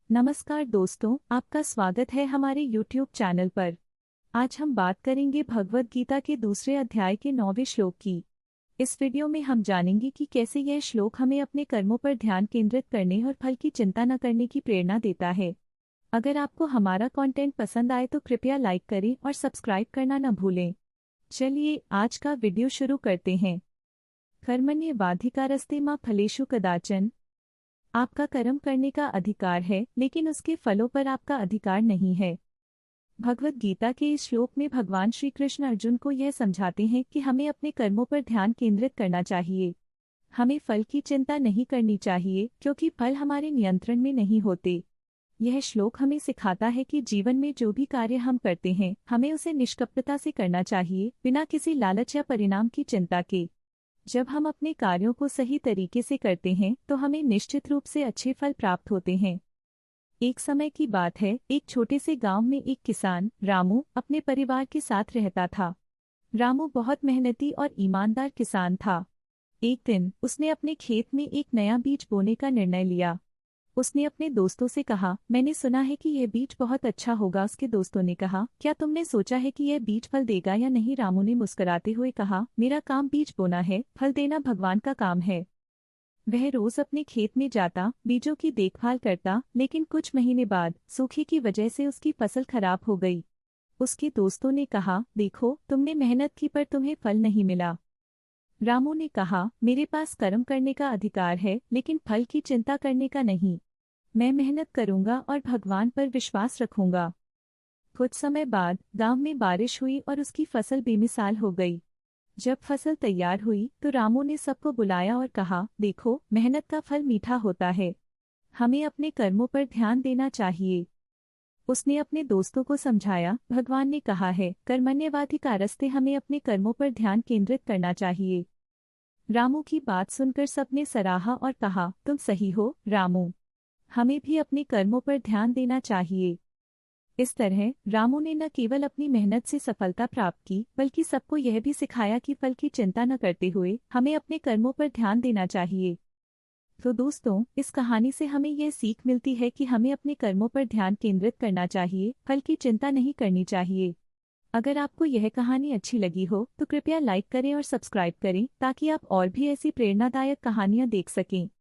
नमस्कार दोस्तों, आपका स्वागत है हमारे YouTube चैनल पर। आज हम बात करेंगे भगवद गीता के दूसरे अध्याय के 9वें श्लोक की। इस वीडियो में हम जानेंगे कि कैसे यह श्लोक हमें अपने कर्मों पर ध्यान केंद्रित करने और फल की चिंता न करने की प्रेरणा देता है। अगर आपको हमारा कंटेंट पसंद आए तो कृपया लाइक करें और सब्सक्राइब करना न भूलें। चलिए आज का वीडियो शुरू करते हैं। कर्मण्येवाधिकारस्ते मा फलेषु कदाचन। आपका कर्म करने का अधिकार है, लेकिन उसके फलों पर आपका अधिकार नहीं है। भगवद गीता के इस श्लोक में भगवान श्री कृष्ण अर्जुन को यह समझाते हैं कि हमें अपने कर्मों पर ध्यान केंद्रित करना चाहिए। हमें फल की चिंता नहीं करनी चाहिए, क्योंकि फल हमारे नियंत्रण में नहीं होते। यह श्लोक हमें सिखाता है कि जीवन में जो भी कार्य हम करते हैं, हमें उसे निष्कपटता से करना चाहिए, बिना किसी लालच या परिणाम की चिंता के। जब हम अपने कार्यों को सही तरीके से करते हैं तो हमें निश्चित रूप से अच्छे फल प्राप्त होते हैं। एक समय की बात है, एक छोटे से गांव में एक किसान रामू अपने परिवार के साथ रहता था। रामू बहुत मेहनती और ईमानदार किसान था। एक दिन उसने अपने खेत में एक नया बीज बोने का निर्णय लिया। उसने अपने दोस्तों से कहा, मैंने सुना है कि यह बीज बहुत अच्छा होगा। उसके दोस्तों ने कहा, क्या तुमने सोचा है कि यह बीज फल देगा या नहीं? रामू ने मुस्कुराते हुए कहा, मेरा काम बीज बोना है, फल देना भगवान का काम है। वह रोज अपने खेत में जाता, बीजों की देखभाल करता, लेकिन कुछ महीने बाद सूखे की वजह से उसकी फसल खराब हो गई। उसके दोस्तों ने कहा, देखो, तुमने मेहनत की पर तुम्हें फल नहीं मिला। रामू ने कहा, मेरे पास कर्म करने का अधिकार है, लेकिन फल की चिंता करने का नहीं। मैं मेहनत करूंगा और भगवान पर विश्वास रखूंगा। कुछ समय बाद गांव में बारिश हुई और उसकी फसल बेमिसाल हो गई। जब फसल तैयार हुई तो रामू ने सबको बुलाया और कहा, देखो, मेहनत का फल मीठा होता है। हमें अपने कर्मों पर ध्यान देना चाहिए। उसने अपने दोस्तों को समझाया, भगवान ने कहा है, कर्मण्येवाधिकारस्ते, हमें अपने कर्मों पर ध्यान केंद्रित करना चाहिए। रामू की बात सुनकर सबने सराहा और कहा, तुम सही हो रामू, हमें भी अपने कर्मों पर ध्यान देना चाहिए। इस तरह रामू ने न केवल अपनी मेहनत से सफलता प्राप्त की, बल्कि सबको यह भी सिखाया कि फल की चिंता न करते हुए हमें अपने कर्मों पर ध्यान देना चाहिए। तो दोस्तों, इस कहानी से हमें यह सीख मिलती है कि हमें अपने कर्मों पर ध्यान केंद्रित करना चाहिए, फल की चिंता नहीं करनी चाहिए। अगर आपको यह कहानी अच्छी लगी हो तो कृपया लाइक करें और सब्सक्राइब करें, ताकि आप और भी ऐसी प्रेरणादायक कहानियां देख सकें।